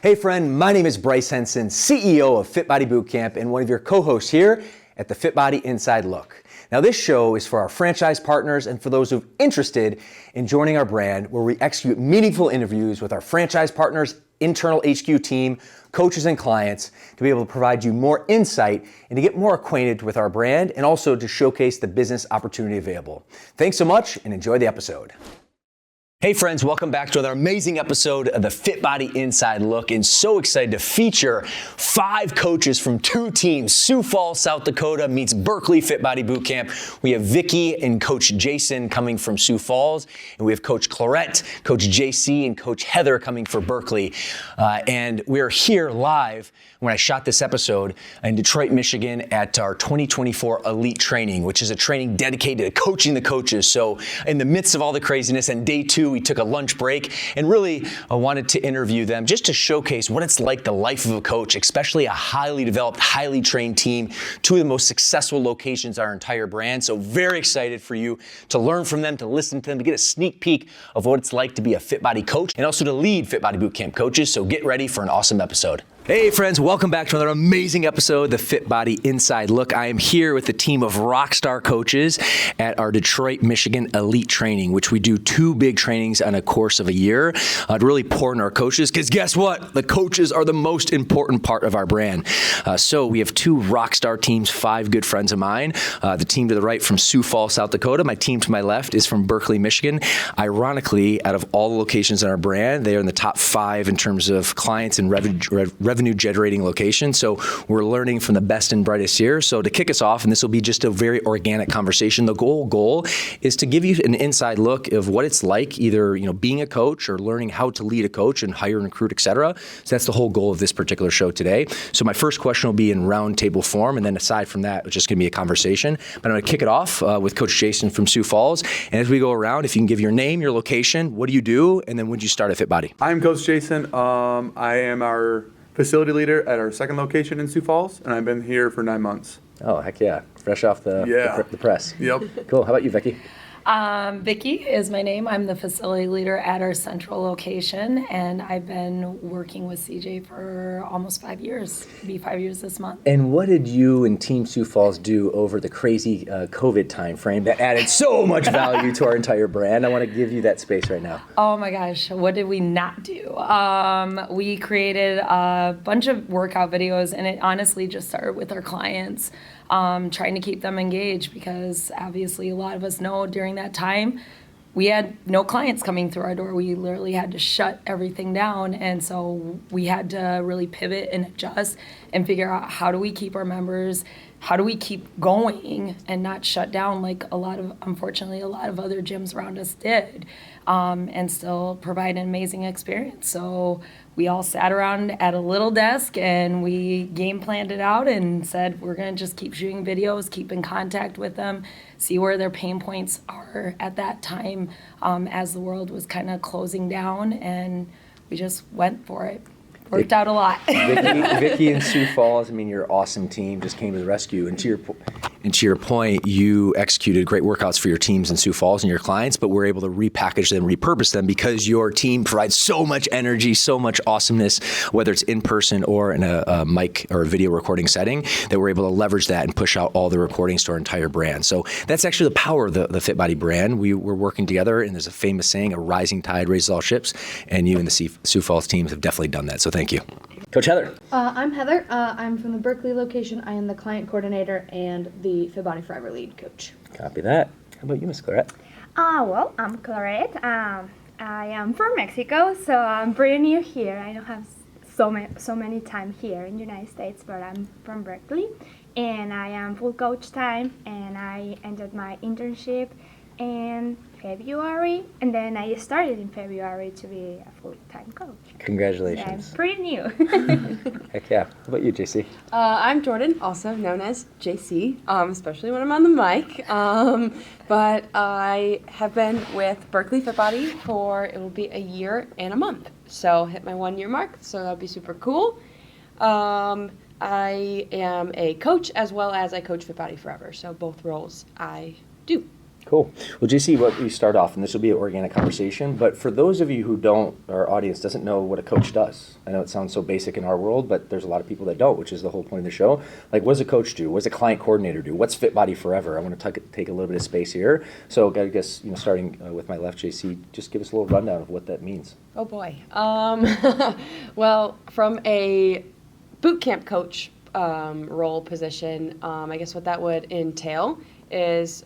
Hey friend, my name is Bryce Henson, CEO of Fit Body Bootcamp and one of your co-hosts here at the Fit Body Inside Look. Now this show is for our franchise partners and for those who are interested in joining our brand, where we execute meaningful interviews with our franchise partners, internal HQ team, coaches and clients to be able to provide you more insight and to get more acquainted with our brand and also to showcase the business opportunity available. Thanks so much and enjoy the episode. Hey friends, welcome back to another amazing episode of the Fit Body Inside Look, and so excited to feature 5 coaches from 2 teams. Sioux Falls, South Dakota meets Berkley Fit Body Bootcamp. We have Vicky and Coach Jason coming from Sioux Falls, and we have Coach Clarette, Coach JC, and Coach Heather coming for Berkley. And we're here live when I shot this episode in Detroit, Michigan at our 2024 Elite Training, which is a training dedicated to coaching the coaches. So in the midst of all the craziness, and day 2, we took a lunch break and really wanted to interview them just to showcase what it's like, the life of a coach, especially a highly developed, highly trained team, 2 of the most successful locations of our entire brand. So very excited for you to learn from them, to listen to them, to get a sneak peek of what it's like to be a Fit Body coach and also to lead Fit Body Bootcamp coaches. So get ready for an awesome episode. Hey friends, welcome back to another amazing episode of the Fit Body Inside Look. I am here with a team of rock star coaches at our Detroit, Michigan Elite Training, which we do 2 big trainings on a course of a year to really pour into our coaches, because guess what? The coaches are the most important part of our brand. So we have 2 rock star teams, 5 good friends of mine. The team to the right from Sioux Falls, South Dakota. My team to my left is from Berkley, Michigan. Ironically, out of all the locations in our brand, they are in the top 5 in terms of clients and revenue generating location. So we're learning from the best and brightest here. So to kick us off, and this will be just a very organic conversation, the goal is to give you an inside look of what it's like, either being a coach or learning how to lead a coach and hire and recruit, etc. So that's the whole goal of this particular show today. So my first question will be in roundtable form, and then aside from that, it's just going to be a conversation. But I'm going to kick it off with Coach Jason from Sioux Falls. And as we go around, if you can give your name, your location, what do you do, and then when did you start at Fit Body? I'm Coach Jason. I am our facility leader at our 2nd location in Sioux Falls, and I've been here for 9 months. Oh, heck yeah. Fresh off the press. Yep. Cool. How about you, Vicky? Vicky is my name. I'm the facility leader at our central location, and I've been working with CJ for almost 5 years. It'll be 5 years this month. And what did you and Team Sioux Falls do over the crazy COVID time frame that added so much value to our entire brand? I want to give you that space right now. Oh my gosh, what did we not do? We created a bunch of workout videos, and it honestly just started with our clients. Trying to keep them engaged, because obviously a lot of us know during that time we had no clients coming through our door. We literally had to shut everything down, and so we had to really pivot and adjust and figure out, how do we keep our members, how do we keep going and not shut down like unfortunately a lot of other gyms around us did, and still provide an amazing experience. So we all sat around at a little desk and we game planned it out and said, we're going to just keep shooting videos, keep in contact with them, see where their pain points are at that time, as the world was kind of closing down, and we just went for it. Worked out a lot. Vicky and Sioux Falls, your awesome team just came to the rescue. And to your point, you executed great workouts for your teams in Sioux Falls and your clients, but we're able to repackage them, repurpose them, because your team provides so much energy, so much awesomeness, whether it's in person or in a mic or a video recording setting, that we're able to leverage that and push out all the recordings to our entire brand. So that's actually the power of the Fit Body brand. We're working together, and there's a famous saying, a rising tide raises all ships, and you and the Sioux Falls teams have definitely done that. So thank you. Coach Heather. I'm Heather. I'm from the Berkeley location. I am the client coordinator and the Fit Body Forever lead coach. Copy that. How about you, Miss Clarette? Well, I'm Clarette. I am from Mexico, so I'm pretty new here. I don't have so many time here in the United States, but I'm from Berkeley, and I am full coach time, and I ended my internship in February, and then I started in February to be a full-time coach. Congratulations. So I'm pretty new. Heck yeah. How about you, JC? I'm Jordan, also known as JC, especially when I'm on the mic. But I have been with Berkley Fit Body for, it will be a year and a month. So hit my 1-year mark, so that'll be super cool. I am a coach as well as I coach Fit Body Forever, so both roles I do. Cool. Well, JC, what we start off, and this will be an organic conversation, but for those of you who don't, our audience doesn't know what a coach does. I know it sounds so basic in our world, but there's a lot of people that don't, which is the whole point of the show. Like, what does a coach do? What does a client coordinator do? What's Fit Body Forever? I want to take a little bit of space here. So I guess, starting with my left, JC, just give us a little rundown of what that means. Oh boy. Well, from a boot camp coach role position, I guess what that would entail is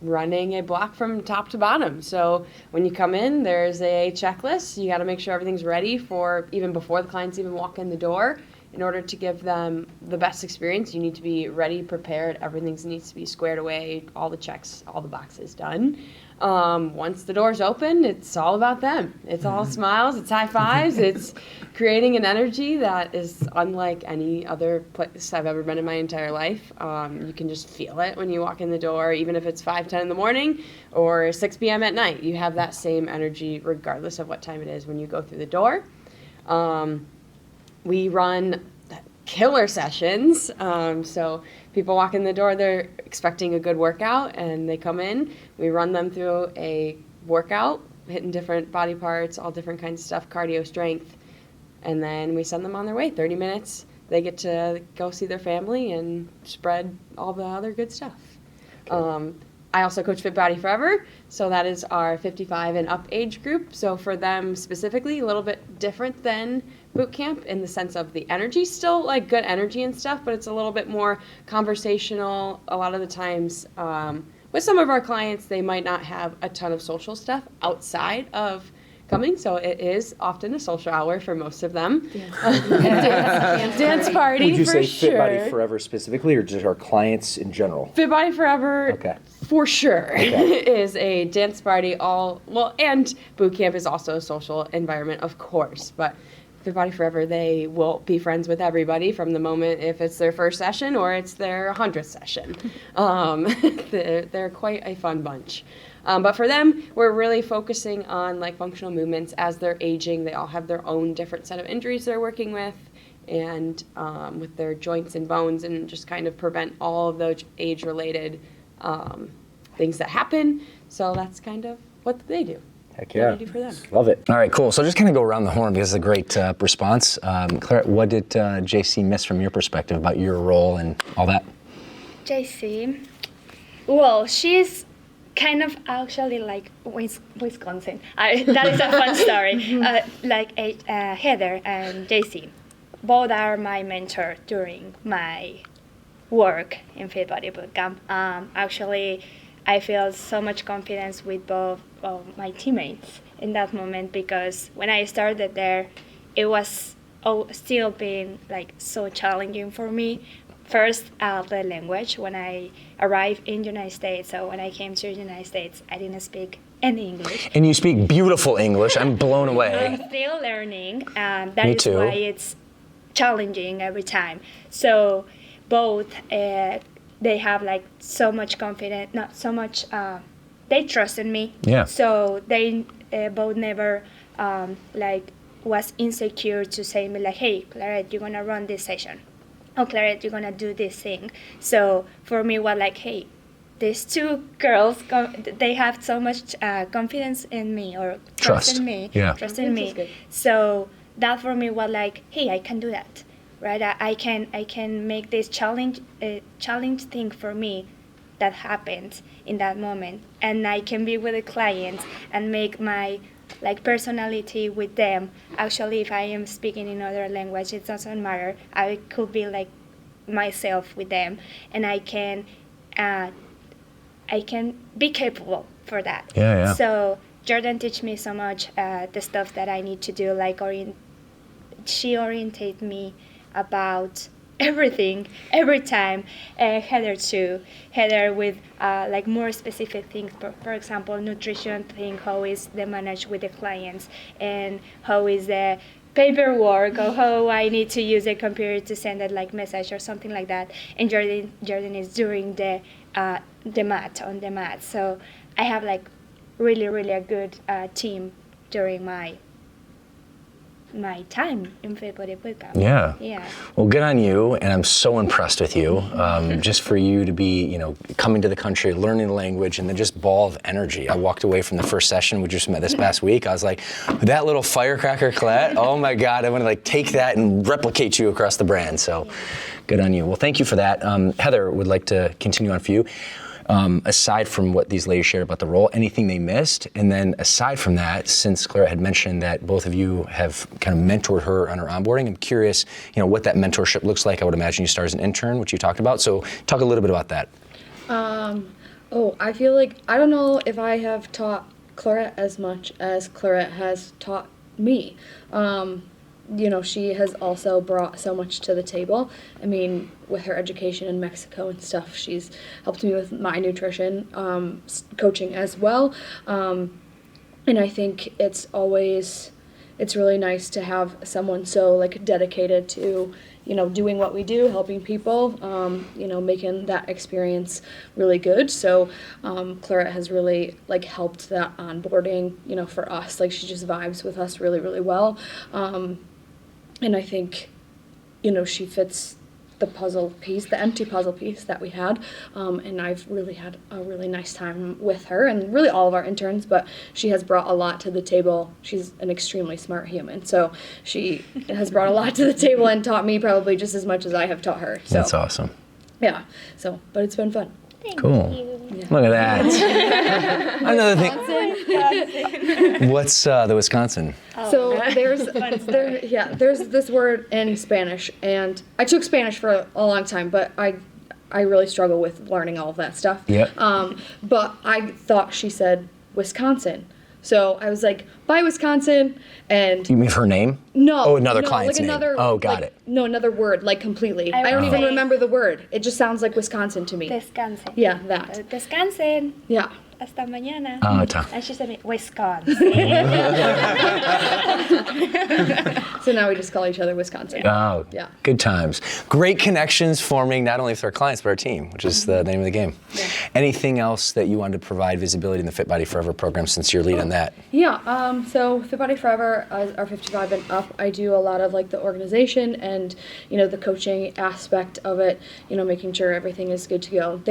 running a block from top to bottom. So when you come in, there's a checklist. You got to make sure everything's ready for even before the clients even walk in the door. In order to give them the best experience, you need to be ready, prepared. Everything needs to be squared away, all the checks, all the boxes done. Once the doors open, it's all about them. It's all smiles, it's high fives, it's creating an energy that is unlike any other place I've ever been in my entire life. You can just feel it when you walk in the door, even if it's 5:10 in the morning or 6 p.m. at night. You have that same energy regardless of what time it is when you go through the door. We run killer sessions. So people walk in the door, they're expecting a good workout, and they come in. We run them through a workout, hitting different body parts, all different kinds of stuff, cardio, strength, and then we send them on their way. 30 minutes, they get to go see their family and spread all the other good stuff. Okay. I also coach Fit Body Forever, so that is our 55 and up age group. So for them specifically, a little bit different than boot camp in the sense of the energy, still like good energy and stuff, but it's a little bit more conversational. A lot of the times with some of our clients, they might not have a ton of social stuff outside of coming, so it is often a social hour for most of them. Dance party. Would you for say sure. Fit Body Forever specifically, or just our clients in general? Fit Body Forever, Okay. for sure, Okay. is a dance party. And boot camp is also a social environment, of course. But Fit Body Forever, they will be friends with everybody from the moment if it's their first session or it's their 100th session. They're quite a fun bunch. But for them, we're really focusing on like functional movements as they're aging. They all have their own different set of injuries they're working with, and with their joints and bones, and just kind of prevent all of those age-related things that happen. So that's kind of what they do. Heck yeah. What we do for them. Love it. All right, cool. So just kind of go around the horn because it's a great response. Claire, what did JC miss from your perspective about your role and all that? JC, well, she's kind of actually like Wisconsin. That is a fun story. Heather and JC, both are my mentor during my work in Fit Body Bootcamp. Actually, I feel so much confidence with both of my teammates in that moment, because when I started there, it was still being like so challenging for me. First, the language. When I arrived in the United States, so when I came to the United States, I didn't speak any English. And you speak beautiful English. I'm blown away. I'm still learning. That Me is too. why it's challenging every time. So both they have like so much confidence, not so much. They trust in me. Yeah. So they both never was insecure to say me like, hey, Clarette, you're gonna run this session. Oh, Clarette, you're gonna do this thing. So for me, was like, hey, these two girls, they have so much confidence in me, or trust in me. Yeah. Trust in me. So that for me was like, hey, I can do that, right? I can make this challenge thing for me that happened in that moment, and I can be with the clients and make my personality with them. Actually, if I am speaking in other language, it doesn't matter. I could be like myself with them, and I can be capable for that. Yeah. So Jordan teach me so much the stuff that I need to do. She orientate me about everything every time. Heather too. Heather with more specific things. For example, nutrition thing. How is the manage with the clients, and how is the paperwork, or how I need to use a computer to send it message or something like that. And Jordan is doing the mat. So I have really a good team during my my time in Fit Body Bootcamp. Yeah. Yeah. Well, good on you, and I'm so impressed with you. Just for you to be, coming to the country, learning the language, and then just ball of energy. I walked away from the first session we just met this past week. I was like, that little firecracker, Colette. Oh my God, I want to take that and replicate you across the brand. So, good on you. Well, thank you for that. Heather would like to continue on for you. Aside from what these ladies shared about the role, anything they missed? And then aside from that, since Clara had mentioned that both of you have kind of mentored her on her onboarding, I'm curious, what that mentorship looks like. I would imagine you started as an intern, which you talked about. So talk a little bit about that. I feel like, I don't know if I have taught Clarette as much as Clarette has taught me. She has also brought so much to the table. I mean, with her education in Mexico and stuff, she's helped me with my nutrition coaching as well. And I think it's really nice to have someone so dedicated to, doing what we do, helping people, making that experience really good. So Clara has really helped that onboarding, for us. She just vibes with us really, really well. And I think, she fits the empty puzzle piece that we had. And I've really had a really nice time with her and really all of our interns, but she has brought a lot to the table. She's an extremely smart human. So she has brought a lot to the table and taught me probably just as much as I have taught her. So, That's awesome. Yeah. But it's been fun. Cool. Thank Look at that. Another thing. What's the Wisconsin? So there's this word in Spanish, and I took Spanish for a long time, but I really struggle with learning all of that stuff. Yeah. But I thought she said Wisconsin. So I was like, bye, Wisconsin, and... You mean her name? No. Oh, another client's name. Another, got it. No, another word, completely. I don't even remember the word. It just sounds like Wisconsin to me. Descansen. Yeah, that. Descansen. Yeah. Hasta mañana. Oh, tough. And she said, Wisconsin. So now we just call each other Wisconsin. Oh, Yeah. Good times. Great connections forming not only with our clients, but our team, which is the name of the game. Yeah. Anything else that you wanted to provide visibility in the Fit Body Forever program since you're lead on that? Yeah, so Fit Body Forever, our 55 and up, I do a lot of the organization and, the coaching aspect of it, making sure everything is good to go.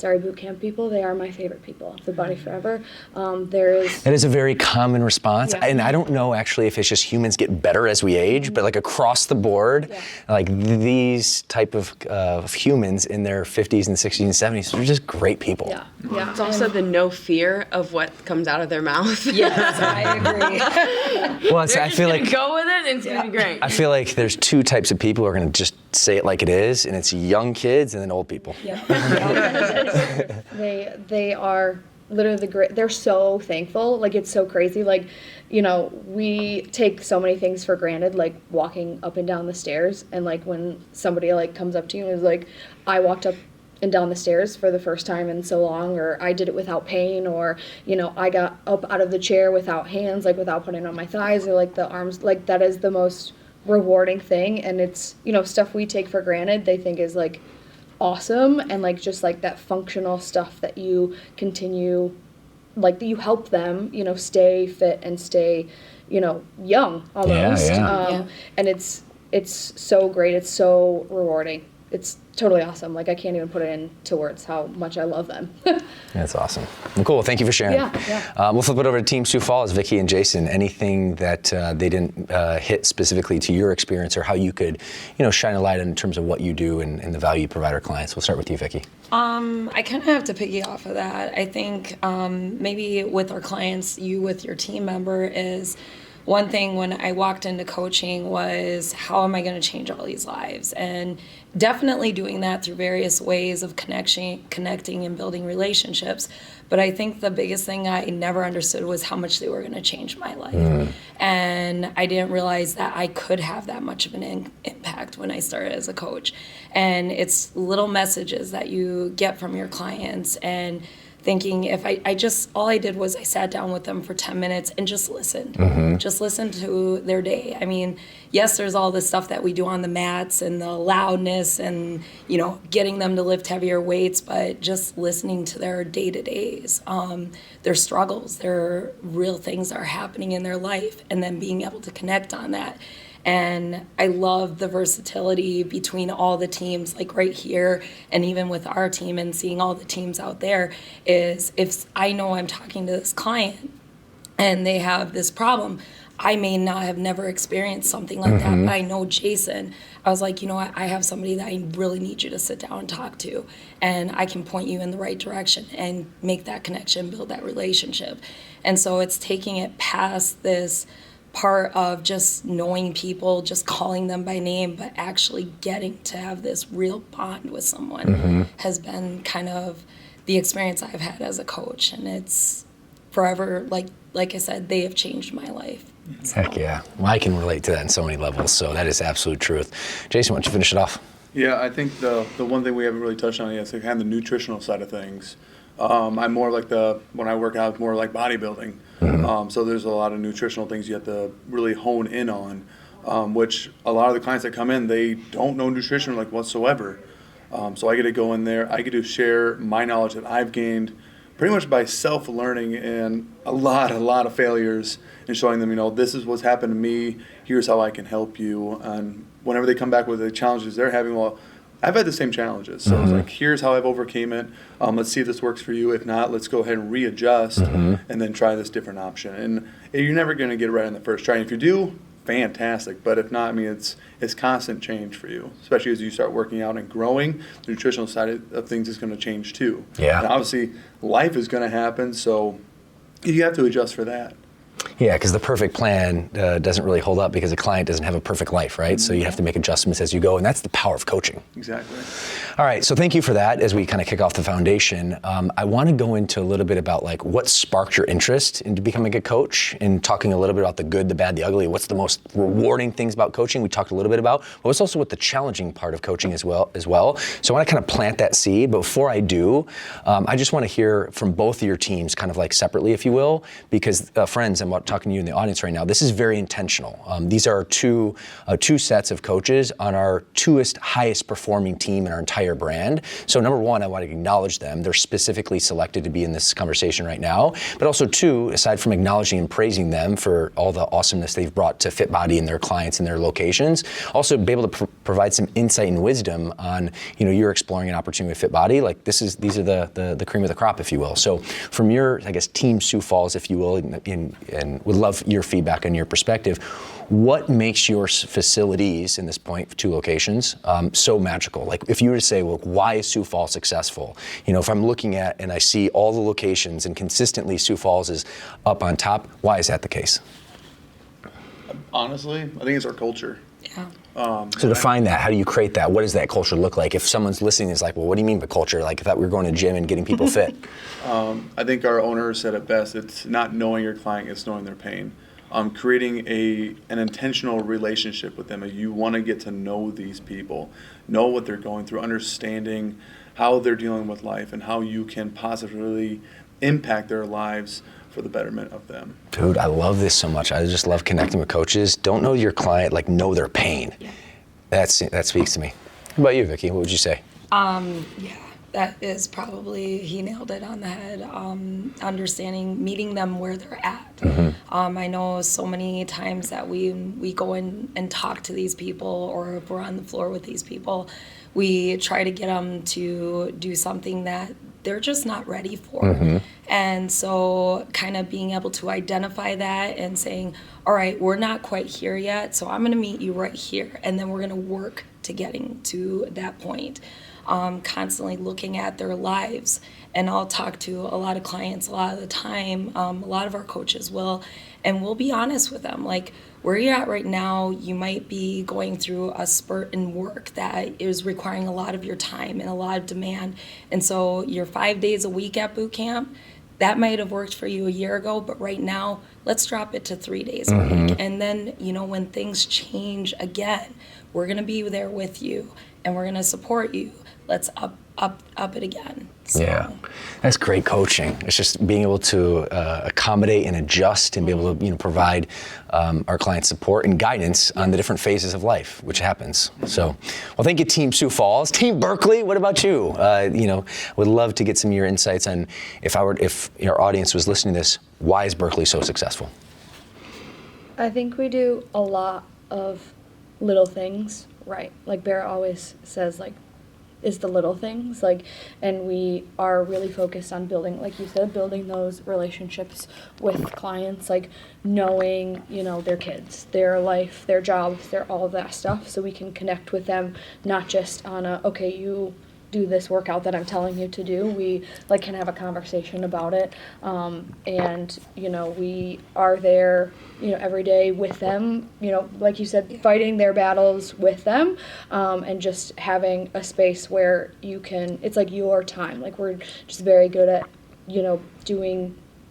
Boot camp people, they are my favorite people. Fit Body Forever. That is a very common response, and I don't know actually if it's just humans get better as we age, but across the board, these type of humans in their 50s and 60s and 70s, they're just great people. Yeah. It's also the no fear of what comes out of their mouth. Yes, I agree. Well, I feel like go with it, and it's gonna be great. I feel like there's two types of people who are going to just say it like it is, and it's young kids and then old people. Yeah. They are literally they're so thankful. It's so crazy. We take so many things for granted, walking up and down the stairs. And when somebody comes up to you and is like, I walked up and down the stairs for the first time in so long, or I did it without pain, or, I got up out of the chair without hands, without putting on my thighs or the arms, that is the most rewarding thing. And it's, stuff we take for granted, they think is awesome, and just that functional stuff that you continue, that you help them, stay fit and stay, young almost. And it's so great. It's so rewarding. It's totally awesome. I can't even put it into words how much I love them. That's awesome. Well, cool. Thank you for sharing. Yeah. We'll flip it over to Team Sioux Falls, Vicki and Jason. Anything that they didn't hit specifically to your experience, or how you could, shine a light in terms of what you do and the value you provide our clients? We'll start with you, Vicki. I kind of have to piggy off of that. I think maybe with our clients, you with your team member is one thing when I walked into coaching was, how am I going to change all these lives? And definitely doing that through various ways of connecting and building relationships. But I think the biggest thing I never understood was how much they were going to change my life. And I didn't realize that I could have that much of an impact when I started as a coach. And it's little messages that you get from your clients, and thinking if I just, all I did was I sat down with them for 10 minutes and just listened. Just listened to their day. I mean, yes, there's all this stuff that we do on the mats and the loudness and, getting them to lift heavier weights, but just listening to their day-to-days, their struggles, their real things that are happening in their life, and then being able to connect on that. And I love the versatility between all the teams, like right here, and even with our team and seeing all the teams out there, is if I know I'm talking to this client and they have this problem, I may not have never experienced something like that, but I know Jason. I was like, you know what, I have somebody that I really need you to sit down and talk to, and I can point you in the right direction and make that connection, build that relationship. And so it's taking it past this part of just knowing people, just calling them by name, but actually getting to have this real bond with someone has been kind of the experience I've had as a coach. And it's forever, like I said, they have changed my life. Heck yeah. Well, I can relate to that in so many levels, so that is absolute truth. Jason, why don't you finish it off? Yeah, I think the one thing we haven't really touched on yet is kind of the nutritional side of things. I'm more like when I work out, it's more like bodybuilding. So there's a lot of nutritional things you have to really hone in on, which a lot of the clients that come in, they don't know nutrition like whatsoever. So I get to go in there, I get to share my knowledge that I've gained pretty much by self-learning and a lot of failures, and showing them, this is what's happened to me, here's how I can help you. And whenever they come back with the challenges they're having, well, I've had the same challenges. So it's like, here's how I've overcame it. Let's see if this works for you. If not, let's go ahead and readjust and then try this different option. And you're never going to get it right on the first try. And if you do, fantastic. But if not, it's constant change for you, especially as you start working out and growing. The nutritional side of things is going to change too. Yeah. And obviously, life is going to happen, so you have to adjust for that. Yeah, because the perfect plan doesn't really hold up because a client doesn't have a perfect life, right? So you have to make adjustments as you go, and that's the power of coaching. Exactly. All right, so thank you for that. As we kind of kick off the foundation, I want to go into a little bit about what sparked your interest into becoming a coach, and talking a little bit about the good, the bad, the ugly. What's the most rewarding things about coaching? We talked a little bit about, but what's also what the challenging part of coaching as well. So I want to kind of plant that seed. But before I do, I just want to hear from both of your teams, kind of separately, if you will, because friends, I'm talking to you in the audience right now. This is very intentional. These are two sets of coaches on our highest performing team in our entire brand. So number one, I want to acknowledge them. They're specifically selected to be in this conversation right now. But also two, aside from acknowledging and praising them for all the awesomeness they've brought to FitBody and their clients and their locations, also be able to provide some insight and wisdom on, you're exploring an opportunity with FitBody. These are the cream of the crop, if you will. So from your, team Sioux Falls, if you will, and would love your feedback and your perspective. What makes your facilities, in this point, 2 locations, so magical? If you were to say, well, why is Sioux Falls successful? If I'm looking at and I see all the locations and consistently Sioux Falls is up on top, why is that the case? Honestly, I think it's our culture. Yeah. So define that. How do you create that? What does that culture look like? If someone's listening is well, what do you mean by culture? I thought we were going to gym and getting people fit. I think our owner said it best. It's not knowing your client, it's knowing their pain. Creating an intentional relationship with them. You want to get to know these people, know what they're going through, understanding how they're dealing with life and how you can positively impact their lives for the betterment of them. Dude, I love this so much. I just love connecting with coaches. Don't know your client, know their pain. Yeah. That speaks to me. How about you, Vicki? What would you say? Yeah, that is probably, he nailed it on the head. Understanding, meeting them where they're at. I know so many times that we go in and talk to these people, or if we're on the floor with these people, we try to get them to do something that they're just not ready for. And so kind of being able to identify that and saying, all right, we're not quite here yet, so I'm going to meet you right here, and then we're going to work to getting to that point. Constantly looking at their lives. And I'll talk to a lot of clients a lot of the time, a lot of our coaches will, and we'll be honest with them. Where you're at right now, you might be going through a spurt in work that is requiring a lot of your time and a lot of demand. And so you're 5 days a week at boot camp. That might have worked for you a year ago, but right now, let's drop it to 3 days a week. And then, when things change again, we're going to be there with you and we're going to support you. Let's up it again. So. Yeah, that's great coaching. It's just being able to accommodate and adjust and be able to provide our clients support and guidance on the different phases of life, which happens. So, well, thank you, Team Sioux Falls. Team Berkley, what about you? Would love to get some of your insights on if our audience was listening to this, why is Berkley so successful? I think we do a lot of little things right. Like Bear always says, like, is the little things, like, and we are really focused on building, like you said, building those relationships with clients, like knowing, their kids, their life, their jobs, their all of that stuff, so we can connect with them, not just on okay, you do this workout that I'm telling you to do. We can have a conversation about it, and we are there every day with them, like you said, fighting their battles with them, and just having a space where you can, it's like your time. Like we're just very good at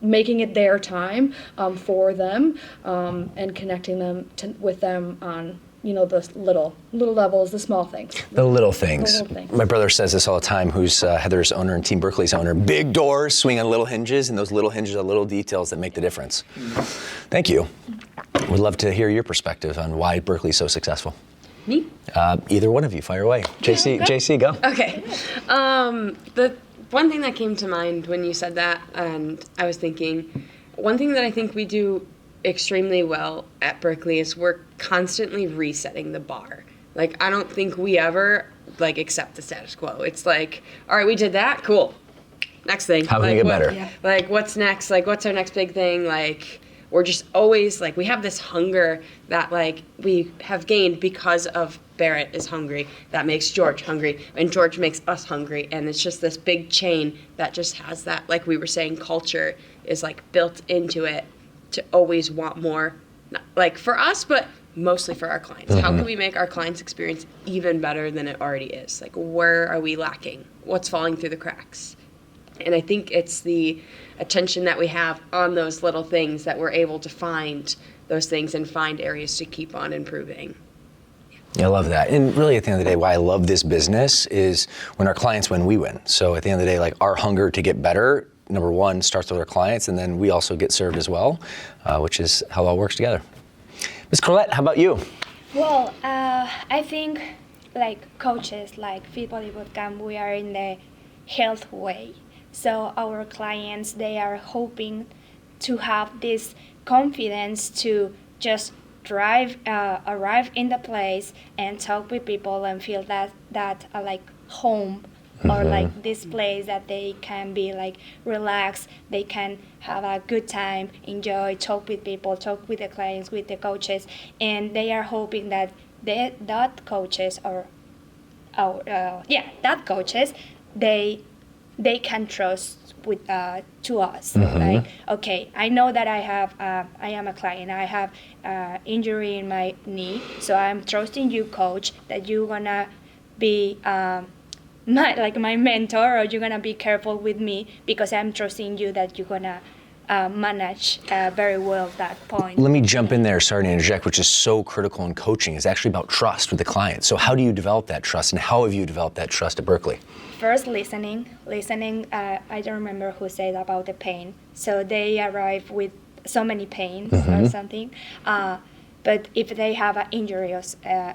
making it their time for them, and connecting them with them on the little levels, the small things. The little things. The little things. My brother says this all the time, who's Heather's owner and Team Berkeley's owner. Big doors swing on little hinges, and those little hinges are little details that make the difference. Thank you. We'd love to hear your perspective on why Berkeley's so successful. Me? Either one of you, fire away. JC, go. Okay. The one thing that came to mind when you said that, and I was thinking, one thing that I think we do extremely well at Berkeley is we're constantly resetting the bar. Like, I don't think we ever accept the status quo. It's like, all right, we did that, cool. Next thing. How can we get better? Yeah. What's next? What's our next big thing? We're just always we have this hunger that we have gained because of Barrett is hungry. That makes George hungry, and George makes us hungry, and it's just this big chain that just has that, like we were saying, culture is built into it to always want more, for us, but mostly for our clients. How can we make our clients' experience even better than it already is? Where are we lacking? What's falling through the cracks? And I think it's the attention that we have on those little things that we're able to find those things and find areas to keep on improving. Yeah, I love that. And really, at the end of the day, why I love this business is when our clients win, we win. So at the end of the day, our hunger to get better, number one, starts with our clients, and then we also get served as well, which is how it all works together. Ms. Colette, how about you? Well, I think coaches, Fit Body Bootcamp, we are in the health way. So our clients, they are hoping to have this confidence to just arrive in the place and talk with people and feel that home, or this place that they can be relaxed, they can have a good time, enjoy, talk with people, talk with the clients, with the coaches, and they are hoping that that coaches they can trust with to us. Okay, I know that I am a client, I have injury in my knee, so I'm trusting you, coach, that you're gonna be my mentor, or you're gonna be careful with me because I'm trusting you that you're gonna manage very well that point. Let me jump in there, sorry to interject, which is so critical in coaching. It's actually about trust with the client. So how do you develop that trust, and how have you developed that trust at Berkeley? First, listening. I don't remember who said about the pain. So they arrive with so many pains or something. But if they have an injury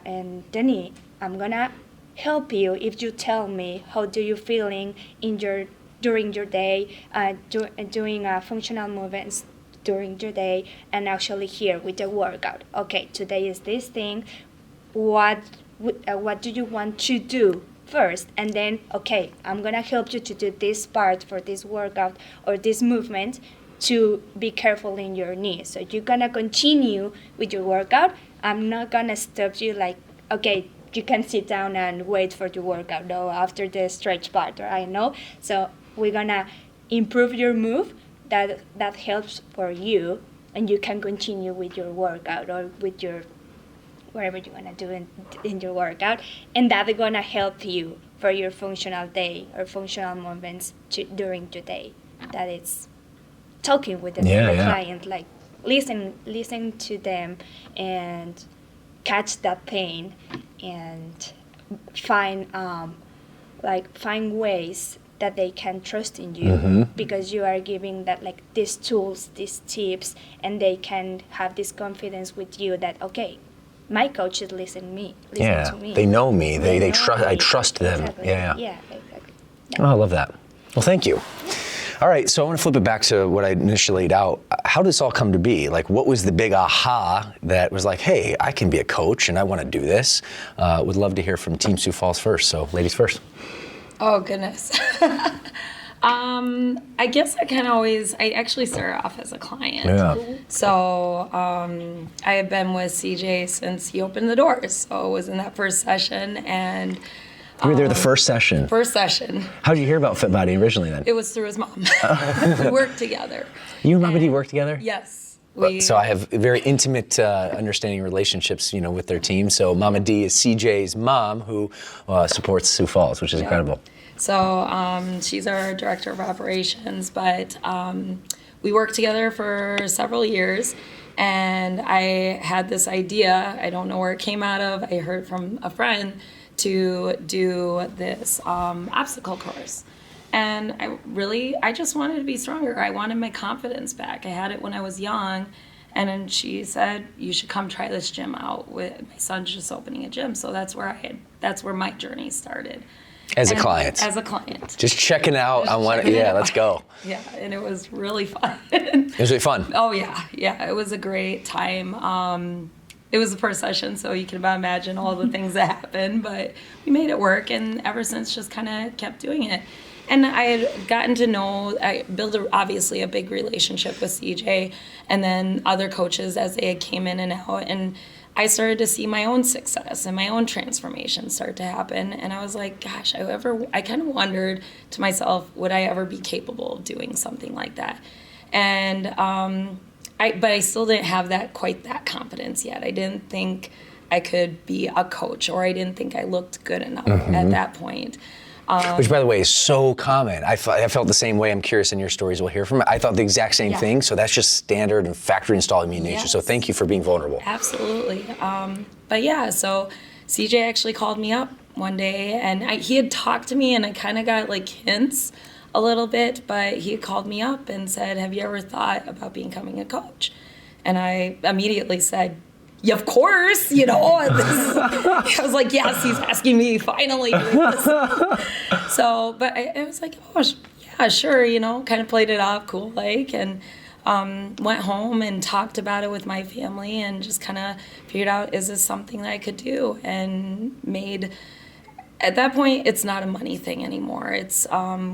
in the knee, I'm gonna help you if you tell me how do you feeling during your day, doing functional movements during your day, and actually here with the workout. Okay, today is this thing. What do you want to do first? And then, okay, I'm gonna help you to do this part for this workout or this movement to be careful in your knee. So you're gonna continue with your workout. I'm not gonna stop you okay, you can sit down and wait for the workout though after the stretch part, I know. So we're gonna improve your move, that helps for you, and you can continue with your workout or with your whatever you wanna do in your workout, and that's gonna help you for your functional day or functional movements during the day. That is talking with the client, listen to them and catch that pain and find like find ways that they can trust in you because you are giving that like these tools, these tips, and they can have this confidence with you that okay, my coaches listen to me. They know me. They know trust. me. I trust them. Exactly. Yeah. Yeah, exactly. Oh, I love that. Well, thank you. All right, so I want to flip it back to what I initially laid out. How did this all come to be? Like, what was the big aha that was like, hey, I can be a coach and I want to do this? Would love to hear from Team Sioux Falls first. So, ladies first. Oh, goodness. I guess I actually started off as a client. Yeah. So I had been with CJ since he opened the doors. So I was in that first session, and You were there the first session. first session, How did you hear about Fit Body originally then? it was through his mom. We worked together. You and Mama D work together? Yes. So I have very intimate understanding relationships, with their team. So Mama D is CJ's mom, who supports Sioux Falls, which is incredible. So she's our director of operations, but we worked together for several years, and I had this idea. I don't know where it came out of. I heard from a friend to do this obstacle course. And I just wanted to be stronger. I wanted my confidence back. I had it when I was young. And then she said, you should come try this gym out. My son's just opening a gym. So that's where my journey started. As a client. As a client. Just checking out. Let's go. Yeah, and it was really fun. It was really fun. Oh yeah, it was a great time. It was the first session, so you can about imagine all the things that happened, but we made it work, and ever since just kind of kept doing it. And I had gotten to know, I built obviously a big relationship with CJ, and then other coaches as they came in and out, and I started to see my own success and my own transformation start to happen. And I was like, gosh, I kind of wondered to myself, would I ever be capable of doing something like that? And but I still didn't have quite that confidence yet. I didn't think I could be a coach, or I didn't think I looked good enough at that point. Which, by the way, is so common. I felt the same way. I'm curious in your stories we'll hear from it. I thought the exact same thing, so that's just standard and factory installed in human nature. Yes. So thank you for being vulnerable. Absolutely. But yeah, so CJ actually called me up one day, and he had talked to me, and I kind of got like hints a little bit, but he had called me up and said, have you ever thought about becoming a coach? And I immediately said, yeah, of course, I was like, yes, he's asking me finally. So, but I was like, oh, yeah, sure, kind of played it off cool, and went home and talked about it with my family and just kind of figured out, is this something that I could do? And at that point, it's not a money thing anymore. It's,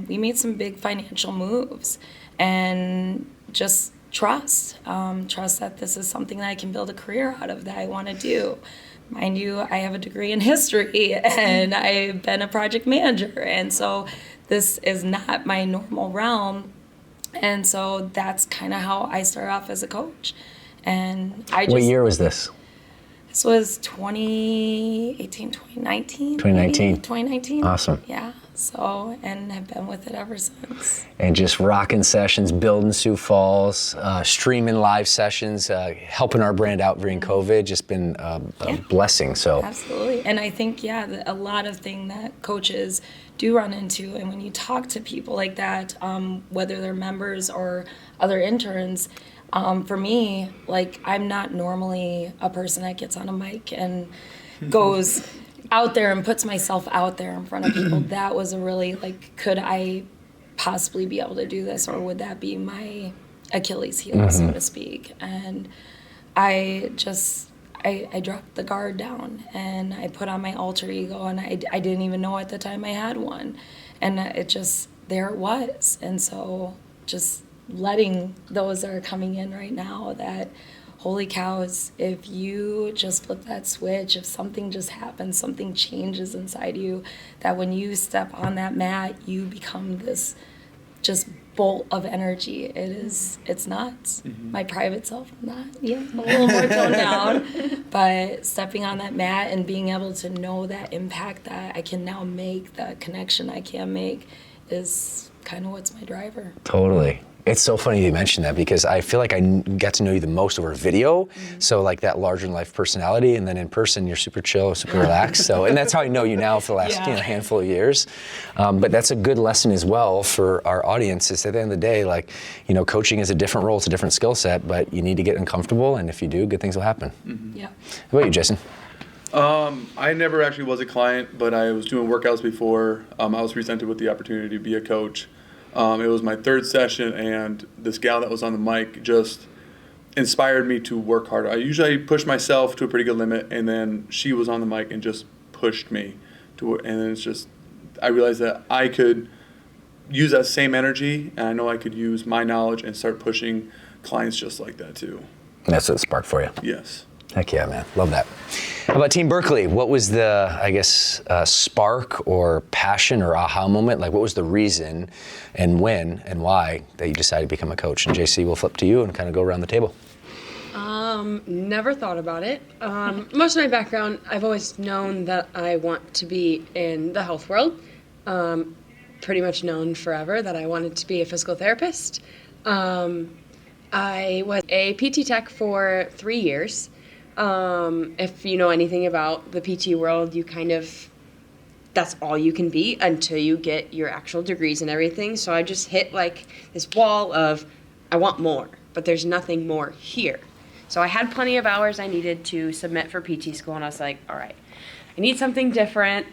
we made some big financial moves, and just trust that this is something that I can build a career out of, that I want to do. Mind you, I have a degree in history, and I've been a project manager, and so this is not my normal realm. And so that's kind of how I started off as a coach. And What year was this? This was 2018, 2019. 2019. Maybe? 2019. Awesome. Yeah. So, and have been with it ever since. And just rocking sessions, building Sioux Falls, streaming live sessions, helping our brand out during COVID, just been a blessing. So Absolutely. And I think, a lot of things that coaches do run into, and when you talk to people like that, whether they're members or other interns, for me, I'm not normally a person that gets on a mic and goes out there and puts myself out there in front of people. That was a really, could I possibly be able to do this, or would that be my Achilles heel, so to speak? And I dropped the guard down, and I put on my alter ego, and I didn't even know at the time I had one. And there it was. And so just letting those that are coming in right now, that holy cows, if you just flip that switch, if something just happens, something changes inside you, that when you step on that mat, you become this just bolt of energy. It's nuts. My private self, not yet, a little more toned down, but stepping on that mat and being able to know that impact that I can now make, that connection I can make, is kind of what's my driver. totally. It's so funny you mentioned that because I feel like I got to know you the most over video. So like that larger than life personality, and then in person you're super chill, super relaxed. So, and that's how I know you now for the last handful of years. But that's a good lesson as well for our audience. Is at the end of the day, like, coaching is a different role, it's a different skill set, but you need to get uncomfortable, and if you do, good things will happen. Yeah. How about you, Jason? I never actually was a client, but I was doing workouts before. I was presented with the opportunity to be a coach. It was my third session, and this gal that was on the mic just inspired me to work harder. I usually push myself to a pretty good limit, and then she was on the mic and just pushed me to it. And then I realized that I could use that same energy, and I know I could use my knowledge and start pushing clients just like that too. And that's what it sparked for you. Yes. Heck yeah, man. Love that. How about Team Berkeley? What was the, spark or passion or aha moment? Like, what was the reason and when and why that you decided to become a coach? And JC, we'll flip to you and kind of go around the table. Never thought about it. Most of my background, I've always known that I want to be in the health world. Pretty much known forever that I wanted to be a physical therapist. I was a PT tech for 3 years. If you know anything about the PT world, that's all you can be until you get your actual degrees and everything. So I just hit like this wall of, I want more, but there's nothing more here. So I had plenty of hours I needed to submit for PT school, and I was like, all right, I need something different.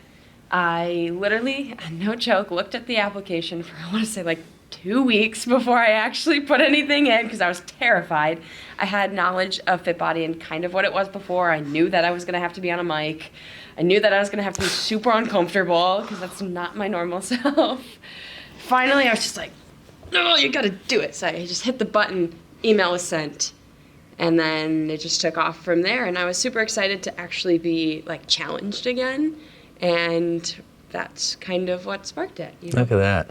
I literally, no joke, looked at the application for, I want to say like 2 weeks before I actually put anything in because I was terrified. I had knowledge of Fit Body and kind of what it was before. I knew that I was going to have to be on a mic. I knew that I was going to have to be super uncomfortable because that's not my normal self. Finally, I was just like, no, you got to do it. So I just hit the button, email was sent, and then it just took off from there. And I was super excited to actually be like challenged again. And that's kind of what sparked it. Look at that.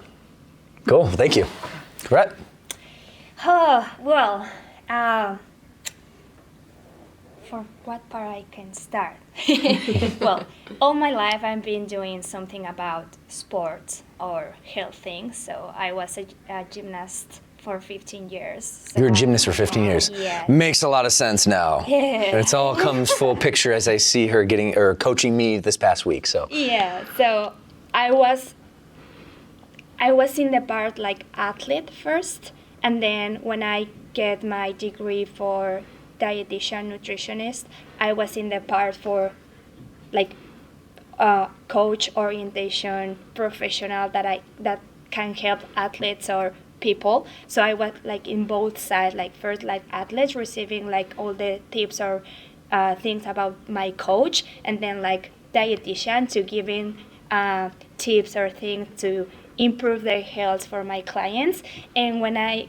Cool, thank you. Brett? Oh, well, for what part I can start? Well, all my life I've been doing something about sports or health things. So I was a gymnast for 15 years. So You were a gymnast for 15 years. Yeah. Makes a lot of sense now. Yeah. It's all comes full picture as I see her coaching me this past week. So Yeah, so I was in the part like athlete first, and then when I get my degree for dietitian nutritionist, I was in the part for like coach orientation professional that can help athletes or people. So I was like in both sides, like first like athletes receiving like all the tips or things about my coach, and then like dietitian to giving tips or things to improve their health for my clients. And when I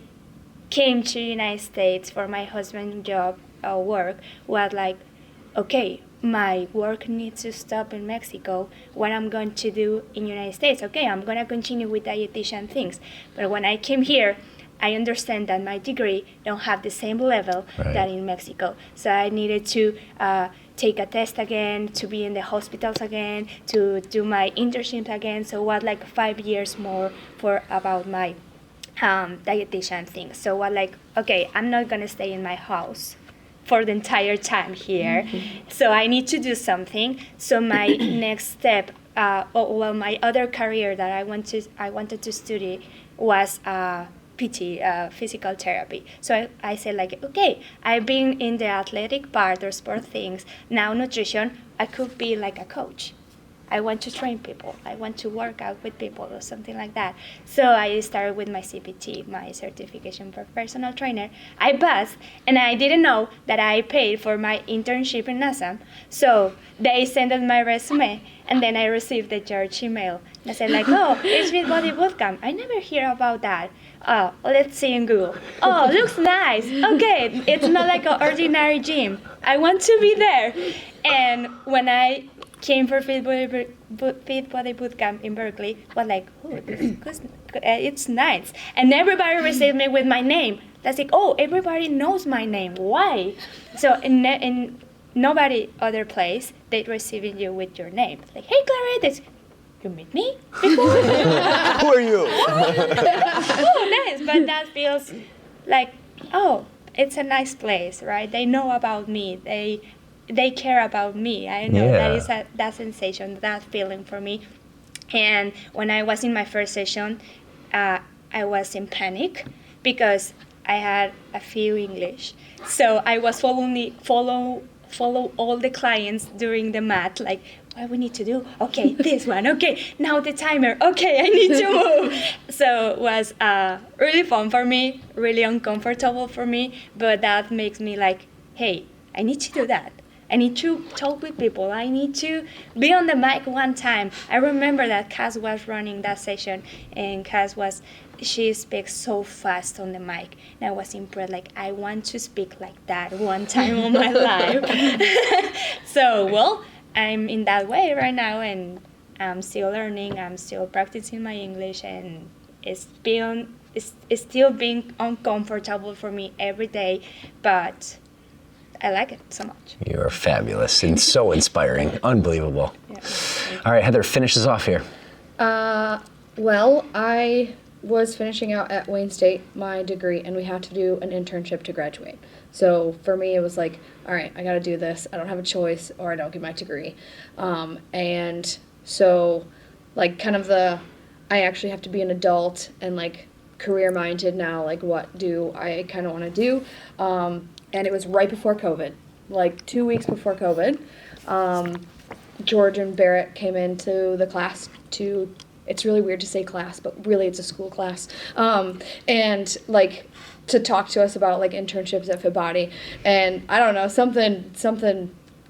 came to the United States for my husband's job work, was like, okay, my work needs to stop in Mexico. What I'm going to do in the United States? Okay, I'm going to continue with dietitian things. But when I came here, I understand that my degree don't have the same level that in Mexico. So I needed to take a test again, to be in the hospitals again, to do my internships again. So it was like 5 years more for about my dietitian thing. So I was like, okay, I'm not gonna stay in my house for the entire time here. Mm-hmm. So I need to do something. So my next step, my other career that I wanted to study was PT, physical therapy. So I said like, okay, I've been in the athletic part or sport things. Now nutrition, I could be like a coach. I want to train people. I want to work out with people or something like that. So I started with my CPT, my certification for personal trainer. I passed, and I didn't know that I paid for my internship in NASA. So they sent us my resume, and then I received the George email. And I said like, oh, it's Fit Body Bootcamp. I never hear about that. Oh, let's see in Google. Oh, looks nice. Okay, it's not like an ordinary gym. I want to be there. And when I came for Fit Body Bootcamp in Berkeley, was like, oh, it's nice. And everybody received me with my name. That's like, oh, everybody knows my name. Why? So in nobody other place, they receiving you with your name. Like, hey, Claret, you meet me before? Who are you? Oh, nice. But that feels like, oh, it's a nice place, right? They know about me. They care about me. I know that is that sensation, that feeling for me. And when I was in my first session, I was in panic because I had a few English. So I was follow all the clients during the mat, like, what we need to do? Okay, this one. Okay, now the timer. Okay, I need to move. So it was really fun for me, really uncomfortable for me, but that makes me like, hey, I need to do that. I need to talk with people. I need to be on the mic one time. I remember that Cass was running that session, and she speaks so fast on the mic. And I was impressed, like, I want to speak like that one time in my life. So, well, I'm in that way right now, and I'm still learning. I'm still practicing my English, and it's still being uncomfortable for me every day, but I like it so much. You're fabulous and so inspiring. Unbelievable. Yeah. All right, Heather, finish us off here. Well, I was finishing out at Wayne State my degree, and we had to do an internship to graduate. So for me, it was like, all right, I got to do this. I don't have a choice, or I don't get my degree. And so, like, I actually have to be an adult and, like, career-minded now. Like, what do I kind of want to do? And it was right before COVID, like 2 weeks before COVID. George and Barrett came into the class it's really weird to say class, but really it's a school class. And like to talk to us about like internships at Fit Body. And I don't know, something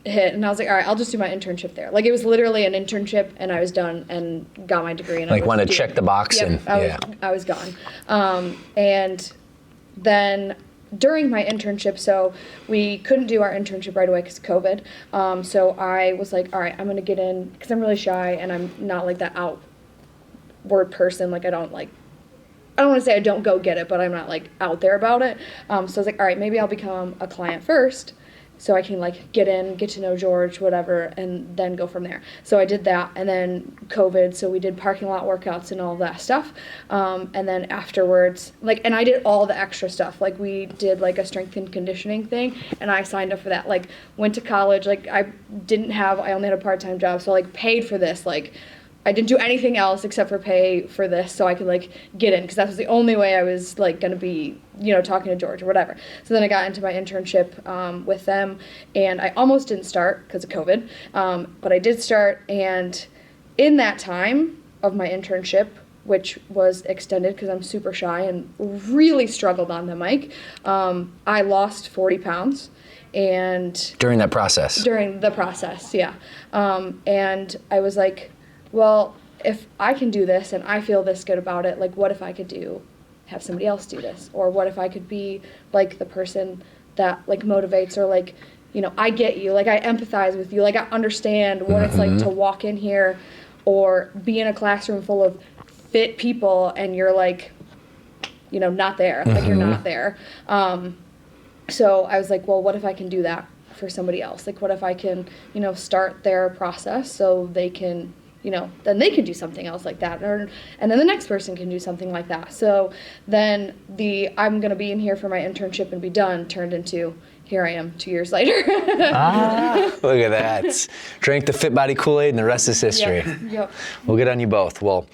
hit, and I was like, all right, I'll just do my internship there. Like, it was literally an internship, and I was done and got my degree. And like, want to check the box. Yep, and I was gone. And then during my internship, so we couldn't do our internship right away because of COVID. So I was like, all right, I'm going to get in because I'm really shy and I'm not like that outward person. Like, I don't want to say I don't go get it, but I'm not like out there about it. So I was like, all right, maybe I'll become a client first so I can like get in, get to know George, whatever, and then go from there. So I did that, and then COVID, so we did parking lot workouts and all that stuff. And then afterwards, like, and I did all the extra stuff. Like, we did like a strength and conditioning thing, and I signed up for that. Like, went to college, like, I only had a part-time job, so like paid for this, like, I didn't do anything else except for pay for this so I could like get in, because that was the only way I was like going to be, talking to George or whatever. So then I got into my internship with them, and I almost didn't start because of COVID, but I did start. And in that time of my internship, which was extended because I'm super shy and really struggled on the mic, I lost 40 pounds. And during the process, yeah. And I was like, well, if I can do this and I feel this good about it, like, what if I could have somebody else do this? Or what if I could be like the person that like motivates, or like, I get you, like I empathize with you, like I understand what it's like to walk in here or be in a classroom full of fit people and you're like, not there, like you're not there. So I was like, well, what if I can do that for somebody else? Like, what if I can, start their process so they can, then they can do something else like that, and then the next person can do something like that. So then I'm going to be in here for my internship and be done turned into, here I am 2 years later. Look at that. Drank the Fit Body Kool-Aid and the rest is history. Yep. We'll get on you both. Well,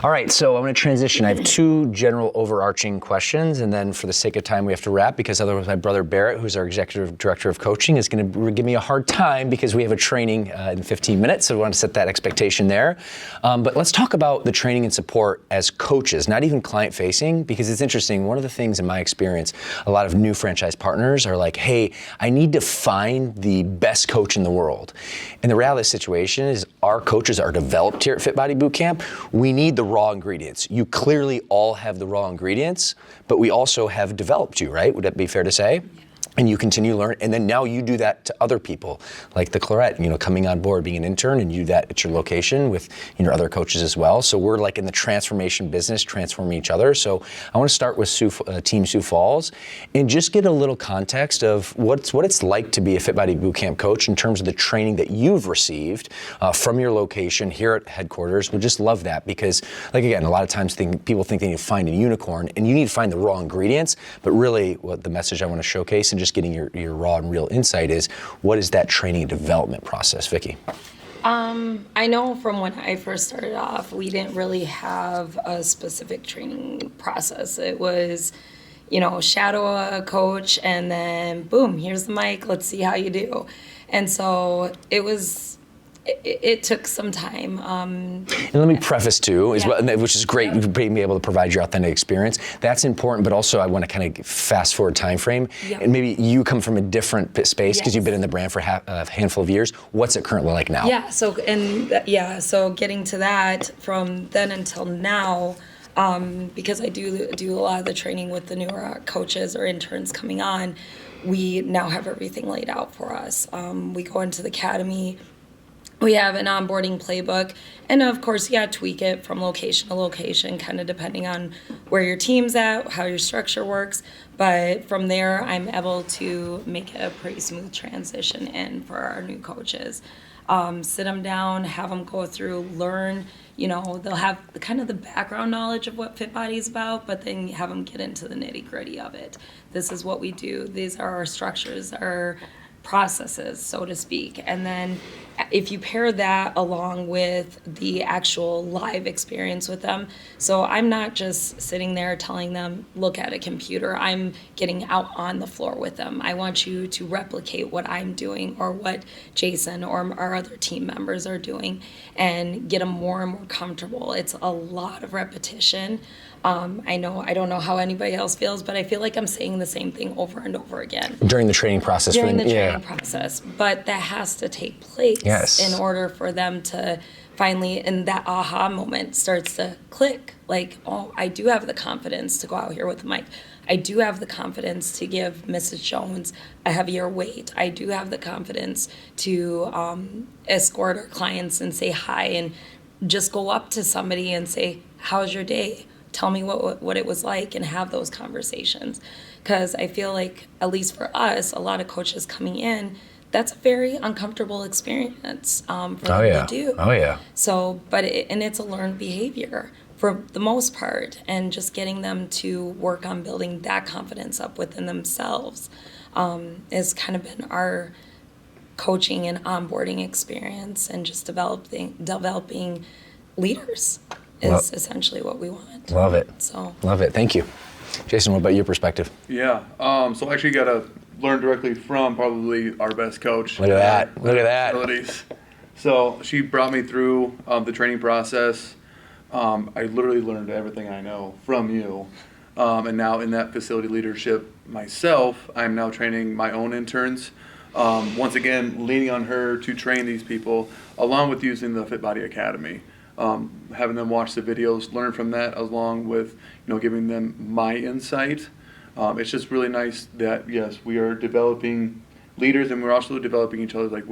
all right, so I'm going to transition. I have two general overarching questions, and then for the sake of time, we have to wrap, because otherwise my brother Barrett, who's our executive director of coaching, is going to give me a hard time because we have a training in 15 minutes, so we want to set that expectation there. But let's talk about the training and support as coaches, not even client-facing, because it's interesting. One of the things in my experience, a lot of new franchise partners are like, hey, I need to find the best coach in the world. And the reality of the situation is our coaches are developed here at Fit Body Bootcamp. We need the raw ingredients. You clearly all have the raw ingredients, but we also have developed you, right? Would that be fair to say? and you continue to learn, and then now you do that to other people, like the Clarette, coming on board, being an intern, and you do that at your location with other coaches as well. So we're like in the transformation business, transforming each other. So I want to start with Team Sioux Falls, and just get a little context of what it's like to be a Fit Body Bootcamp coach in terms of the training that you've received from your location here at headquarters. We just love that because, like again, a lot of times people think they need to find a unicorn, and you need to find the raw ingredients. But really, what the message I want to showcase and just getting your raw and real insight is, what is that training and development process, Vicki? I know from when I first started off, we didn't really have a specific training process. It was, shadow a coach and then boom, here's the mic, let's see how you do. And so it took some time. And let me preface too, which is great, being able to provide your authentic experience. That's important, but also I want to kind of fast forward time frame. Yep. And maybe you come from a different space because you've been in the brand for a handful of years. What's it currently like now? So getting to that from then until now, because I do a lot of the training with the newer coaches or interns coming on, we now have everything laid out for us. We go into the academy. We have an onboarding playbook, and of course, tweak it from location to location, kind of depending on where your team's at, how your structure works. But from there, I'm able to make a pretty smooth transition in for our new coaches. Sit them down, have them go through, learn. They'll have kind of the background knowledge of what Fit Body is about, but then have them get into the nitty gritty of it. This is what we do. These are our structures, our processes, so to speak. And then if you pair that along with the actual live experience with them, so I'm not just sitting there telling them, look at a computer, I'm getting out on the floor with them. I want you to replicate what I'm doing or what Jason or our other team members are doing and get them more and more comfortable. It's a lot of repetition. I don't know how anybody else feels, but I feel like I'm saying the same thing over and over again. During the training process. Process. But that has to take place in order for them to finally, in that aha moment, starts to click. Like, oh, I do have the confidence to go out here with the mic. I do have the confidence to give Mrs. Jones a heavier weight. I do have the confidence to escort our clients and say hi and just go up to somebody and say, how's your day? Tell me what it was like, and have those conversations. Because I feel like, at least for us, a lot of coaches coming in, that's a very uncomfortable experience for them to do. Oh, yeah. So, it's a learned behavior for the most part, and just getting them to work on building that confidence up within themselves has kind of been our coaching and onboarding experience, and just developing leaders. Is essentially what we want. Love it. So love it. Thank you. Jason, what about your perspective? Yeah. So I actually got to learn directly from probably our best coach. Look at that. Facilities. So she brought me through the training process. I literally learned everything I know from you. And now in that facility leadership myself, I'm now training my own interns. Once again, leaning on her to train these people, along with using the Fit Body Academy. Having them watch the videos, learn from that, along with giving them my insight. It's just really nice that yes, we are developing leaders, and we're also developing each other. Like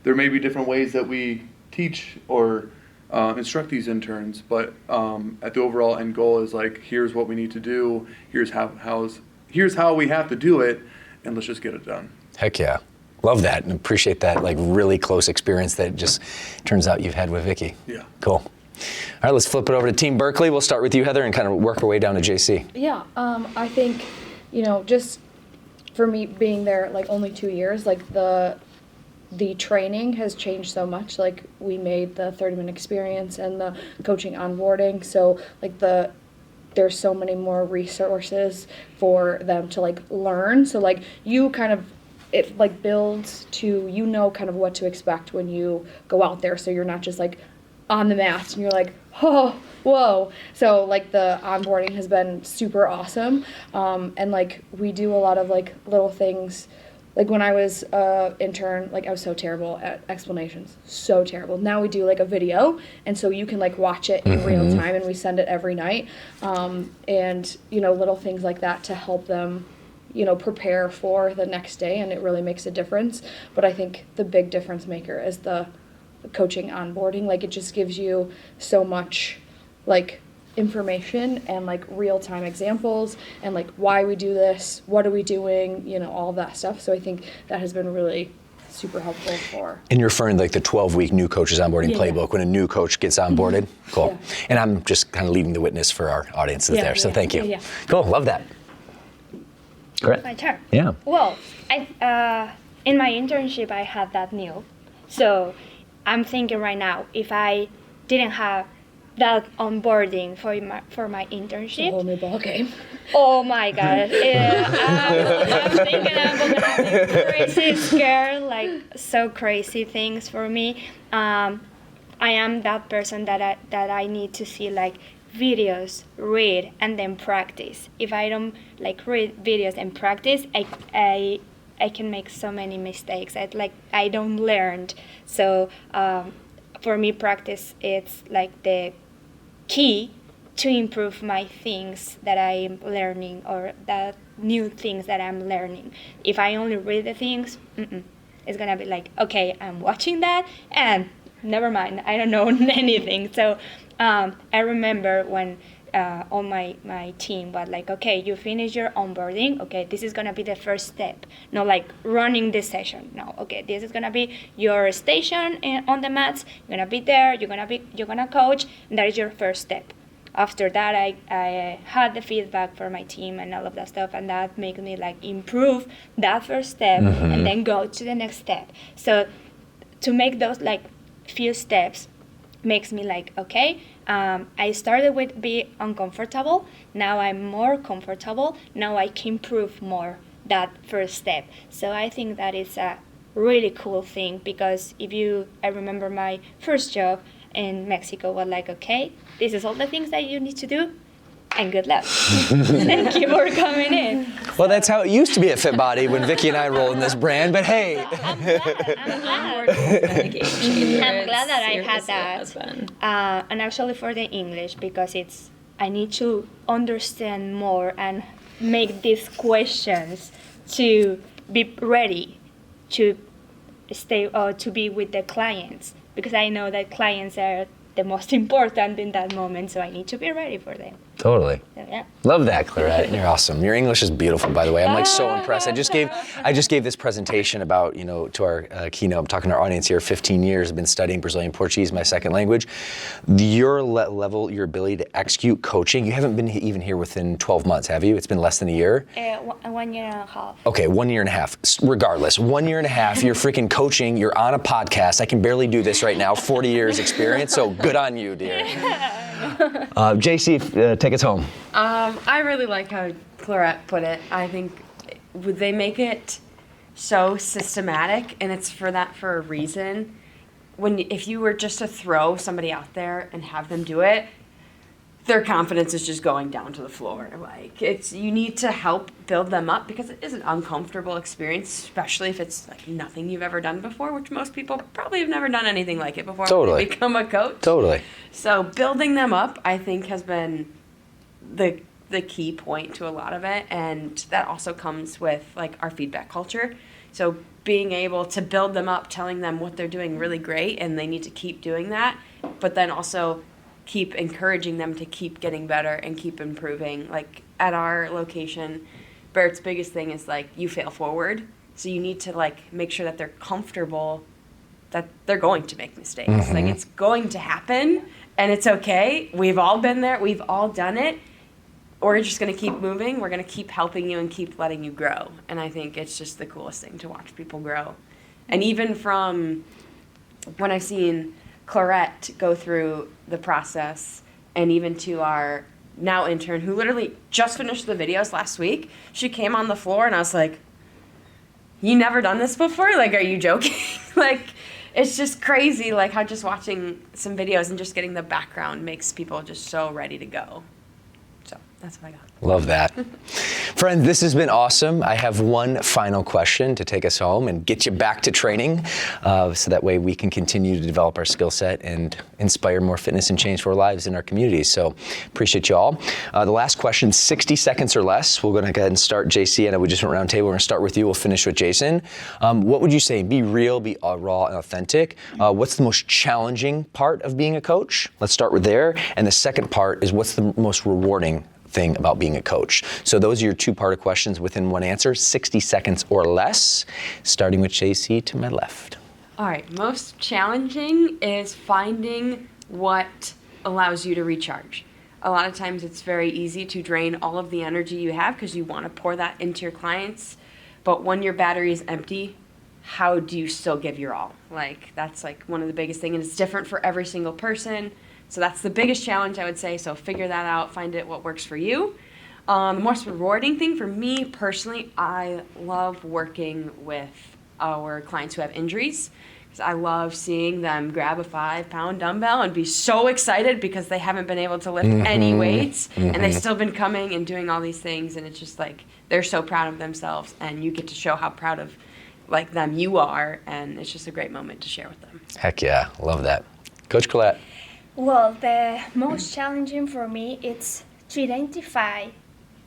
there may be different ways that we teach or instruct these interns, but at the overall end goal is like, here's what we need to do, here's how we have to do it, and let's just get it done. Heck yeah. Love that and appreciate that really close experience that just turns out you've had with Vicki. Yeah. Cool. All right, let's flip it over to Team Berkeley. We'll start with you, Heather, and kind of work our way down to JC. Yeah, I think, just for me being there only 2 years, the training has changed so much. We made the 30-minute experience and the coaching onboarding, so there's so many more resources for them to learn. So you kind of, it builds to kind of what to expect when you go out there, so you're not just on the mat and you're oh, whoa. So the onboarding has been super awesome, and we do a lot of little things. When I was intern, I was so terrible at explanations, so terrible. Now we do a video, and so you can watch it in real time, and we send it every night, and little things like that to help them prepare for the next day, and it really makes a difference. But I think the big difference maker is the coaching onboarding. Like, it just gives you so much like information and like real-time examples and like why we do this, what are we doing, all of that stuff. So I think that has been really super helpful for. And you're referring to like the 12-week new coaches onboarding playbook when a new coach gets onboarded? Cool. Yeah. And I'm just kind of leading the witness for our audiences there, so thank you. Yeah. Cool, love that. Correct. My turn. Yeah. Well, in my internship, I had that new. So I'm thinking right now, if I didn't have that onboarding for my internship, A whole new ball game. oh my God, I'm thinking I'm gonna have crazy scared, like so crazy things for me. I am that person that I need to see like videos, read, and then practice. If I don't like read videos and practice, I can make so many mistakes. I don't learn. So for me, practice it's like the key to improve my things that I'm learning or the new things that I'm learning. If I only read the things, it's gonna be like, okay, I'm watching that and never mind, I don't know anything. So I remember when on my team was like, okay, you finish your onboarding, okay, this is gonna be the first step. Not like running this session. No, okay, this is gonna be your station on the mats. You're gonna be there. You're gonna coach, and that is your first step. After that, I had the feedback for my team and all of that stuff, and that made me like improve that first step and then go to the next step. So to make those like few steps makes me like, okay, I started with be uncomfortable. Now I'm more comfortable. Now I can improve more that first step. So I think that is a really cool thing, because I remember my first job in Mexico was like, okay, this is all the things that you need to do, and good luck. Thank you for coming in. Well, that's how it used to be at FitBody when Vicky and I rolled in this brand, but hey. I'm glad that I had that. And actually for the English, because I need to understand more and make these questions to be ready to stay or to be with the clients, because I know that clients are the most important in that moment, so I need to be ready for them. Totally. So, yeah. Love that, Clarette. You're awesome. Your English is beautiful, by the way. I'm like so impressed. I just gave this presentation about, to our keynote. I'm talking to our audience here. 15 years. I've been studying Brazilian Portuguese, my second language. Your level, your ability to execute coaching. You haven't been even here within 12 months, have you? It's been less than a year. 1 year and a half. Okay, 1 year and a half. Regardless, 1 year and a half. You're freaking coaching. You're on a podcast. I can barely do this right now. 40 years experience. So good on you, dear. JC, take us home. I really like how Clarette put it. I think they make it so systematic, and it's for a reason. If you were just to throw somebody out there and have them do it, their confidence is just going down to the floor. Like, you need to help build them up, because it is an uncomfortable experience, especially if it's like nothing you've ever done before, which most people probably have never done anything like it before. Totally. When they become a coach. Totally. So building them up, I think, has been the key point to a lot of it, and that also comes with like our feedback culture. So being able to build them up, telling them what they're doing really great and they need to keep doing that, but then also keep encouraging them to keep getting better and keep improving. Like at our location, Bert's biggest thing is like you fail forward, so you need to like make sure that they're comfortable that they're going to make mistakes. Like, it's going to happen and it's okay. We've all been there. We've all done it. We're just going to keep moving. We're going to keep helping you and keep letting you grow. And I think it's just the coolest thing to watch people grow. And even from when I've seen Clarette go through the process, and even to our now intern who literally just finished the videos last week, she came on the floor and I was like, you never done this before? Like, are you joking? Like, it's just crazy, like how just watching some videos and just getting the background makes people just so ready to go. So that's what I got. Love that. Friends, this has been awesome. I have one final question to take us home and get you back to training, so that way we can continue to develop our skill set and inspire more fitness and change for our lives in our communities. So appreciate you all. The last question, 60 seconds or less. We're going to go ahead and start. JC, I know we just went round table. We're going to start with you. We'll finish with Jason. What would you say? Be real, be raw and authentic. What's the most challenging part of being a coach? Let's start with there. And the second part is, what's the most rewarding thing about being a coach? So those are your two-part questions within one answer, 60 seconds or less, starting with JC to my left. All right, most challenging is finding what allows you to recharge. A lot of times it's very easy to drain all of the energy you have because you want to pour that into your clients. But when your battery is empty, how do you still give your all? Like, that's like one of the biggest things, and it's different for every single person. So that's the biggest challenge, I would say. So figure that out, find it what works for you. The most rewarding thing for me personally, I love working with our clients who have injuries. Because I love seeing them grab a 5-pound dumbbell and be so excited because they haven't been able to lift any weights. And they've still been coming and doing all these things. And it's just like, they're so proud of themselves. And you get to show how proud of like them you are. And it's just a great moment to share with them. Heck yeah, love that. Coach Colette. Well, the most challenging for me is to identify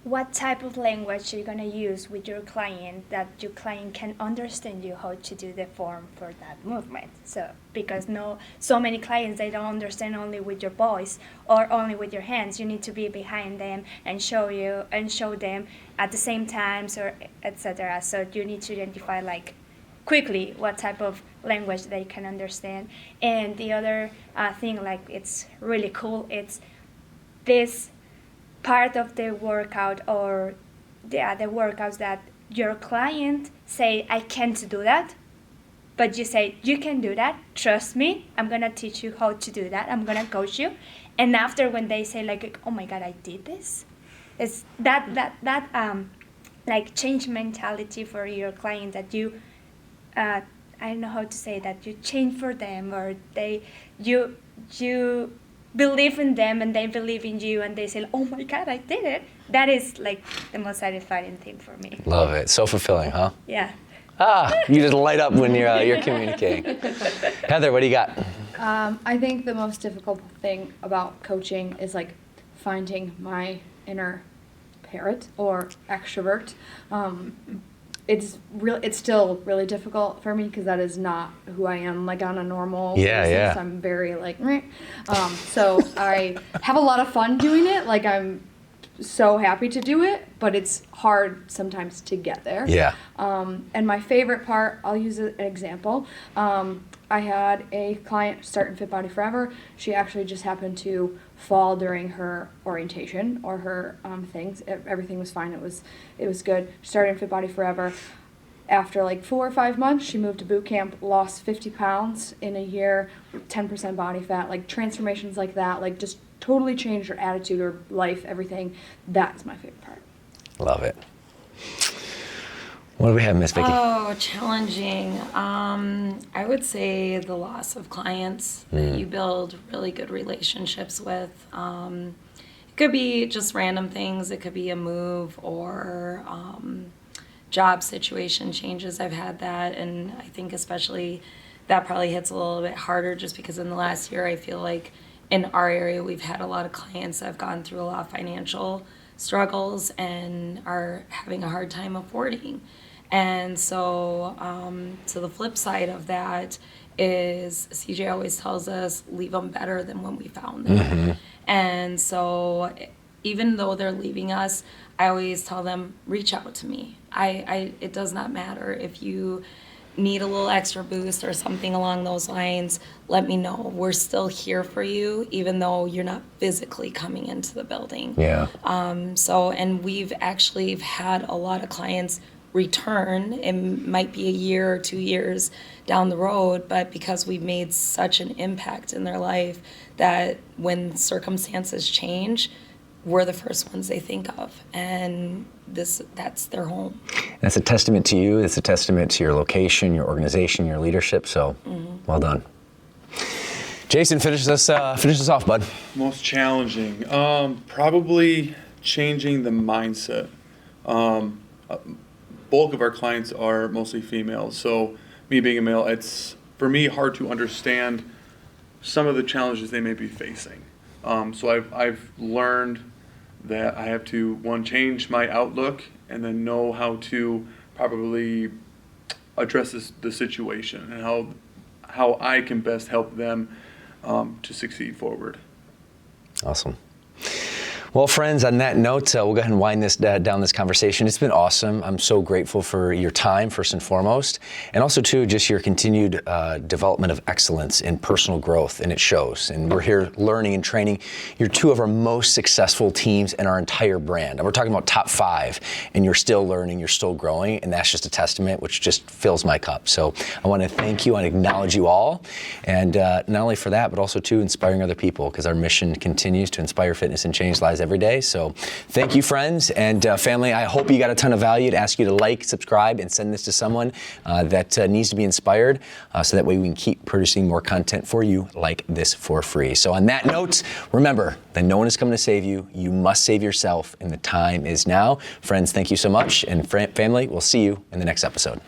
what type of language you're going to use with your client, that your client can understand you how to do the form for that movement. So because so many clients, they don't understand only with your voice or only with your hands. You need to be behind them and show them at the same time, so etc. So you need to identify like quickly what type of language they can understand. And the other thing, like, it's really cool, it's this part of the workout or the workouts that your client say, I can't do that, but you say, you can do that, trust me, I'm gonna teach you how to do that, I'm gonna coach you. And after, when they say like, oh my god, I did this, it's that like change mentality for your client, that you I don't know how to say that, you change for them, or you believe in them and they believe in you and they say, oh my god, I did it. That is like the most satisfying thing for me. Love it. So fulfilling, huh? Yeah. You just light up when you're communicating. Heather, what do you got? I think the most difficult thing about coaching is like finding my inner parrot or extrovert. It's still really difficult for me because that is not who I am, like, on a normal basis. I'm very like, meh. So I have a lot of fun doing it. Like, I'm so happy to do it, but it's hard sometimes to get there. Yeah. And my favorite part, I'll use an example. I had a client start in Fit Body Forever. She actually just happened to fall during her orientation or her things. Everything was fine. It was good. She started in Fit Body Forever. After like 4 or 5 months, she moved to boot camp, lost 50 pounds in a year, 10% body fat, like transformations like that, like just totally changed her attitude, her life, everything. That's my favorite part. Love it. What do we have, Miss Vicki? Oh, challenging. I would say the loss of clients that you build really good relationships with. It could be just random things. It could be a move or job situation changes. I've had that, and I think especially that probably hits a little bit harder just because in the last year I feel like in our area we've had a lot of clients that have gone through a lot of financial struggles and are having a hard time affording. And so, the flip side of that is CJ always tells us, leave them better than when we found them. And so even though they're leaving us, I always tell them, reach out to me. It does not matter if you need a little extra boost or something along those lines, let me know. We're still here for you, even though you're not physically coming into the building. Yeah. And we've actually had a lot of clients return. It might be a year or 2 years down the road, but because we've made such an impact in their life that when circumstances change, we're the first ones they think of, and that's their home. That's a testament to you. It's a testament to your location, your organization, your leadership. So, well done. Jason, finish us off, bud. Most challenging, probably changing the mindset. Bulk of our clients are mostly females. So me being a male, it's for me hard to understand some of the challenges they may be facing. So I've learned that I have to, one, change my outlook and then know how to probably address the situation and how I can best help them to succeed forward. Awesome. Well, friends, on that note, we'll go ahead and wind down this conversation. It's been awesome. I'm so grateful for your time, first and foremost, and also, too, just your continued development of excellence in personal growth, and it shows. And we're here learning and training. You're two of our most successful teams in our entire brand. And we're talking about top 5, and you're still learning, you're still growing, and that's just a testament, which just fills my cup. So I want to thank you and acknowledge you all, and not only for that, but also, too, inspiring other people, because our mission continues to inspire fitness and change lives every day. So thank you, friends and family. I hope you got a ton of value. To ask you to like, subscribe, and send this to someone that needs to be inspired, so that way we can keep producing more content for you like this for free. So on that note, remember that no one is coming to save you. You must save yourself, and the time is now. Friends, thank you so much. And family, we'll see you in the next episode.